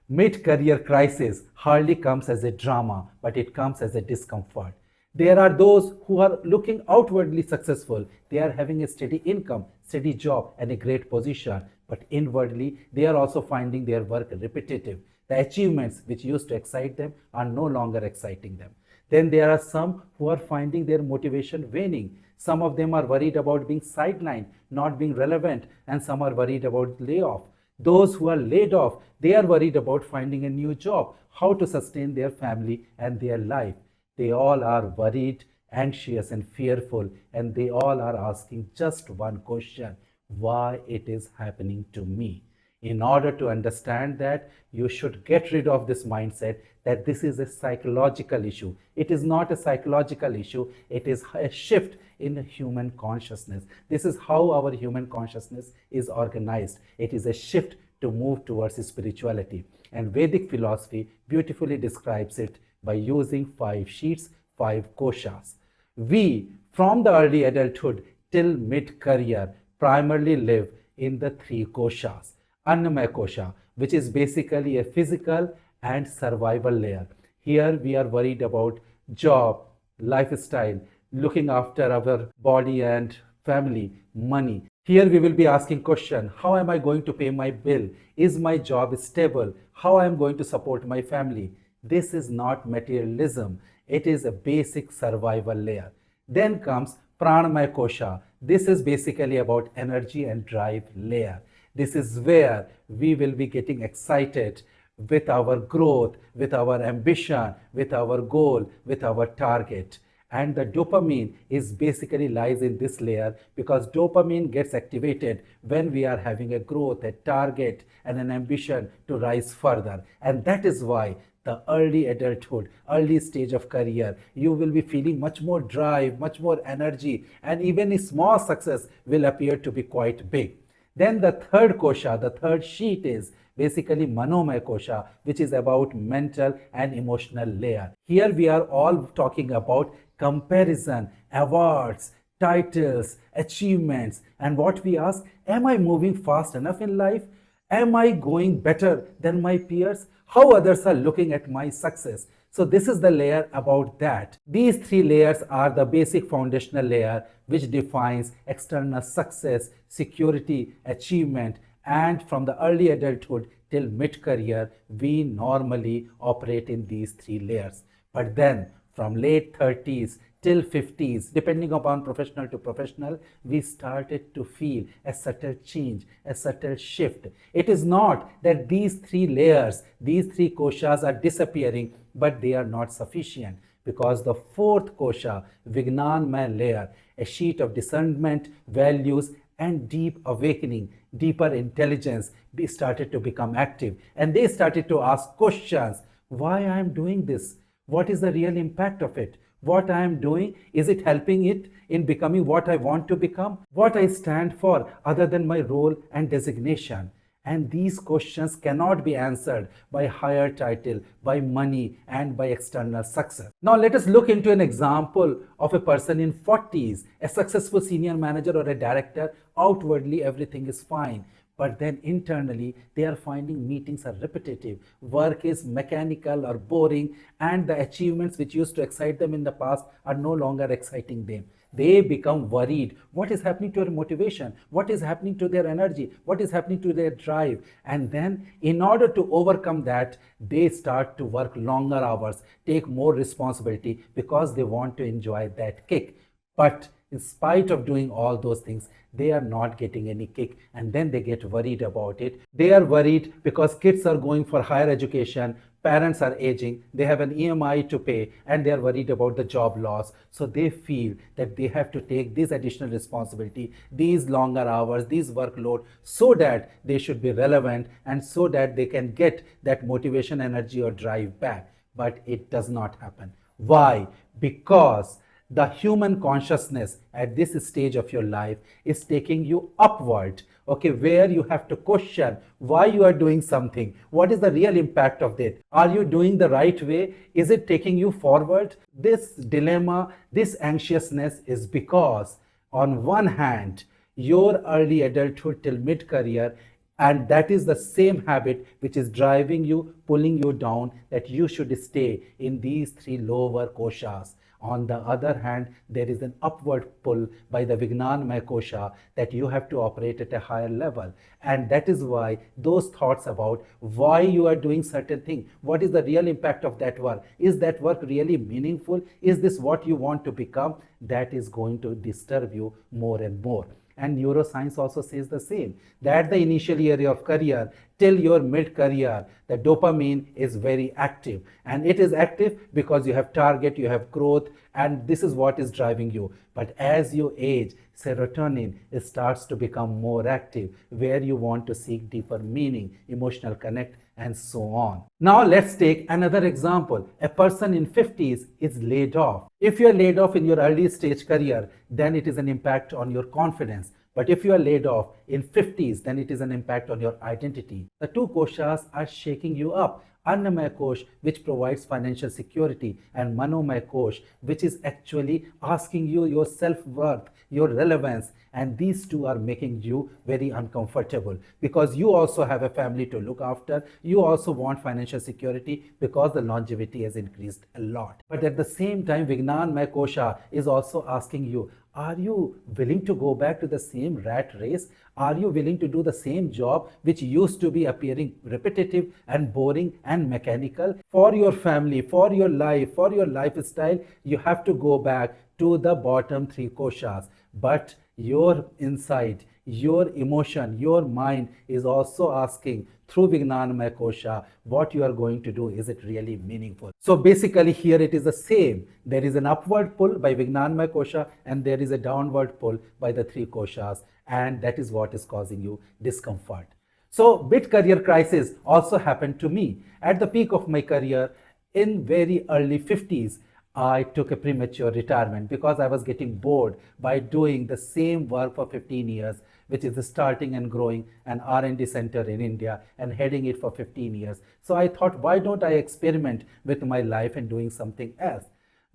Mid-career crisis hardly comes as a drama, but it comes as a discomfort. There are those who are looking outwardly successful. They are having a steady income, steady job, and a great position. But inwardly, they are also finding their work repetitive. The achievements which used to excite them are no longer exciting them. Then there are some who are finding their motivation waning. Some of them are worried about being sidelined, not being relevant, and some are worried about layoff. Those who are laid off, they are worried about finding a new job, how to sustain their family and their life. They all are worried, anxious, and fearful, and they all are asking just one question: why it is happening to me? In order to understand that, you should get rid of this mindset that this is a psychological issue. It is not a psychological issue, it is a shift in human consciousness. This is how our human consciousness is organized. It is a shift to move towards spirituality. And Vedic philosophy beautifully describes it by using 5 sheaths, 5 koshas. We, from the early adulthood till mid-career, primarily live in the 3 koshas. Annamaya kosha, which is basically a physical and survival layer. Here we are worried about job, lifestyle, looking after our body and family, money. Here we will be asking question: how am I going to pay my bill? Is my job stable? How I am going to support my family? This is not materialism. It is a basic survival layer. Then comes pranamaya kosha. This is basically about energy and drive layer. This is where we will be getting excited with our growth, with our ambition, with our goal, with our target. And the dopamine is basically lies in this layer, because dopamine gets activated when we are having a growth, a target, and an ambition to rise further. And that is why the early adulthood, early stage of career, you will be feeling much more drive, much more energy, and even a small success will appear to be quite big. Then the third kosha, the third sheet, is basically manomaya kosha, which is about mental and emotional layer. Here we are all talking about comparison, awards, titles, achievements, and what we ask: am I moving fast enough in life? Am I going better than my peers? How others are looking at my success? So this is the layer about that. These 3 layers are the basic foundational layer which defines external success, security, achievement, and from the early adulthood till mid-career, we normally operate in these 3 layers. But then from late 30s till 50s, depending upon professional to professional, we started to feel a subtle change, a subtle shift. It is not that these 3 layers, these 3 koshas are disappearing, but they are not sufficient, because the 4th kosha, Vignanmaya layer, a sheet of discernment, values, and deep awakening, deeper intelligence, started to become active. And they started to ask questions: why I am doing this? What is the real impact of it? What I am doing, is it helping it in becoming what I want to become? What I stand for other than my role and designation? And these questions cannot be answered by higher title, by money, and by external success. Now let us look into an example of a person in 40s, a successful senior manager or a director. Outwardly everything is fine, but then internally they are finding meetings are repetitive, work is mechanical or boring, and the achievements which used to excite them in the past are no longer exciting them. They become worried. What is happening to their motivation? What is happening to their energy? What is happening to their drive? And then in order to overcome that, they start to work longer hours, take more responsibility, because they want to enjoy that kick. But in spite of doing all those things, they are not getting any kick, and then they get worried about it. They are worried because kids are going for higher education, parents are aging, they have an EMI to pay, and they are worried about the job loss. So they feel that they have to take this additional responsibility, these longer hours, these workload, so that they should be relevant and so that they can get that motivation, energy, or drive back. But it does not happen. Why? Because the human consciousness at this stage of your life is taking you upward, okay, where you have to question why you are doing something. What is the real impact of it? Are you doing the right way? Is it taking you forward? This dilemma, this anxiousness is because on one hand, your early adulthood till mid-career And that is the same habit which is driving you, pulling you down, that you should stay in these three lower koshas. On the other hand, there is an upward pull by the Vijnanamaya kosha that you have to operate at a higher level. And that is why those thoughts about why you are doing certain thing, what is the real impact of that work, is that work really meaningful, is this what you want to become, that is going to disturb you more and more. And neuroscience also says the same, that the initial year of career till your mid-career, the dopamine is very active. And it is active because you have target, you have growth, and this is what is driving you. But as you age, serotonin starts to become more active, where you want to seek deeper meaning, emotional connect, and so on. Now let's take another example. A person in 50s is laid off. If you are laid off in your early stage career, then it is an impact on your confidence. But if you are laid off in 50s, then it is an impact on your identity. The two koshas are shaking you up. Annamaya Kosh, which provides financial security, and Manomaya Kosh, which is actually asking you your self-worth, your relevance, and these two are making you very uncomfortable because you also have a family to look after. You also want financial security because the longevity has increased a lot. But at the same time, Vijnanamaya Kosha is also asking you, are you willing to go back to the same rat race? Are you willing to do the same job which used to be appearing repetitive and boring and mechanical? For your family, for your life, for your lifestyle, you have to go back to the bottom three koshas. But your inside, your emotion, your mind is also asking through Vijnanamaya Kosha what you are going to do. Is it really meaningful? So basically here it is the same. There is an upward pull by Vijnanamaya Kosha and there is a downward pull by the three koshas, and that is what is causing you discomfort. So mid-career crisis also happened to me. At the peak of my career in very early 50s, I took a premature retirement because I was getting bored by doing the same work for 15 years, which is starting and growing an R&D center in India and heading it for 15 years. So I thought, why don't I experiment with my life and doing something else?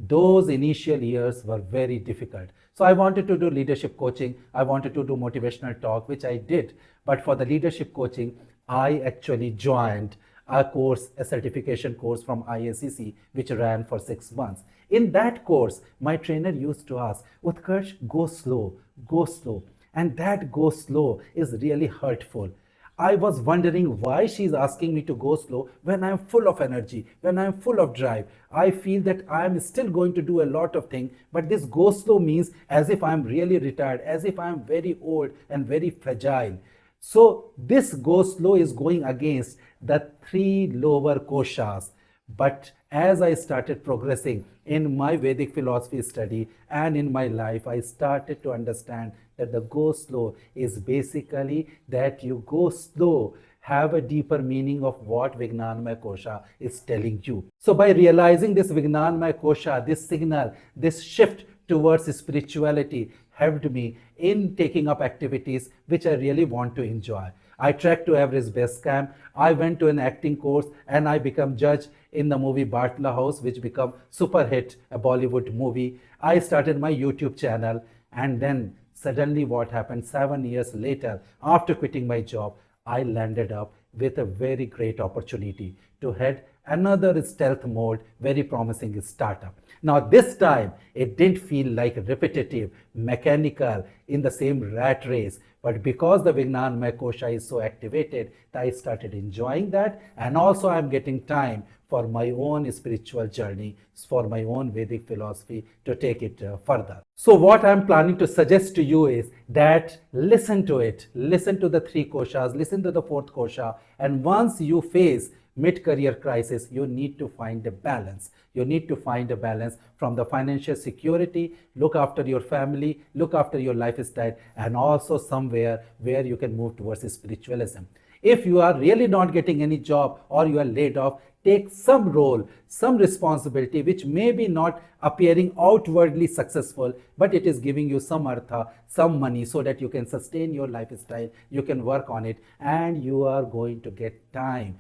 Those initial years were very difficult. So I wanted to do leadership coaching. I wanted to do motivational talk, which I did. But for the leadership coaching, I actually joined a course, a certification course from IACC, which ran for 6 months. In that course, my trainer used to ask, Utkarsh, go slow, go slow. And that go slow is really hurtful. I was wondering why she's asking me to go slow when I'm full of energy, when I'm full of drive. I feel that I'm still going to do a lot of things, but this go slow means as if I'm really retired, as if I'm very old and very fragile. So this go slow is going against the three lower koshas. But as I started progressing in my Vedic philosophy study and in my life, I started to understand that the go slow is basically that you go slow, have a deeper meaning of what Vijnanamaya Kosha is telling you. So by realizing this Vijnanamaya Kosha, this signal, this shift towards spirituality helped me in taking up activities which I really want to enjoy. I tracked to average best camp. I went to an acting course and I became judge in the movie Bartla House, which became super hit, a Bollywood movie. I started my YouTube channel, and then suddenly what happened 7 years later, after quitting my job, I landed up with a very great opportunity to head another stealth mode, very promising startup. Now this time, it didn't feel like repetitive, mechanical, in the same rat race. But because the Vijnanamaya Kosha is so activated, I started enjoying that. And also I'm getting time for my own spiritual journey, for my own Vedic philosophy to take it further. So what I'm planning to suggest to you is that listen to it. Listen to the three koshas, listen to the fourth kosha. And once you face mid-career crisis, you need to find a balance. You need to find a balance from the financial security, look after your family, look after your lifestyle, and also somewhere where you can move towards spiritualism. If you are really not getting any job or you are laid off, take some role, some responsibility, which may be not appearing outwardly successful, but it is giving you some artha, some money, so that you can sustain your lifestyle, you can work on it, and you are going to get time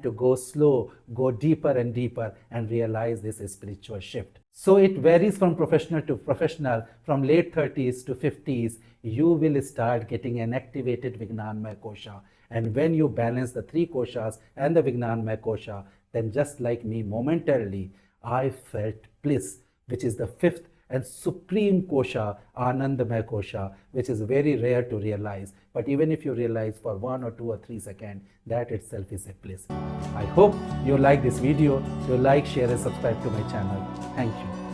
to go slow, go deeper and deeper, and realize this spiritual shift. So it varies from professional to professional. From late 30s to 50s, you will start getting an activated Vijnanamaya Kosha. And when you balance the three koshas and the Vijnanmaya kosha, then just like me, momentarily, I felt bliss, which is the fifth and supreme kosha, Anandamaya kosha, which is very rare to realize. But even if you realize for 1 or 2 or 3 seconds, that itself is a bliss. I hope you like this video. You like, share and subscribe to my channel. Thank you.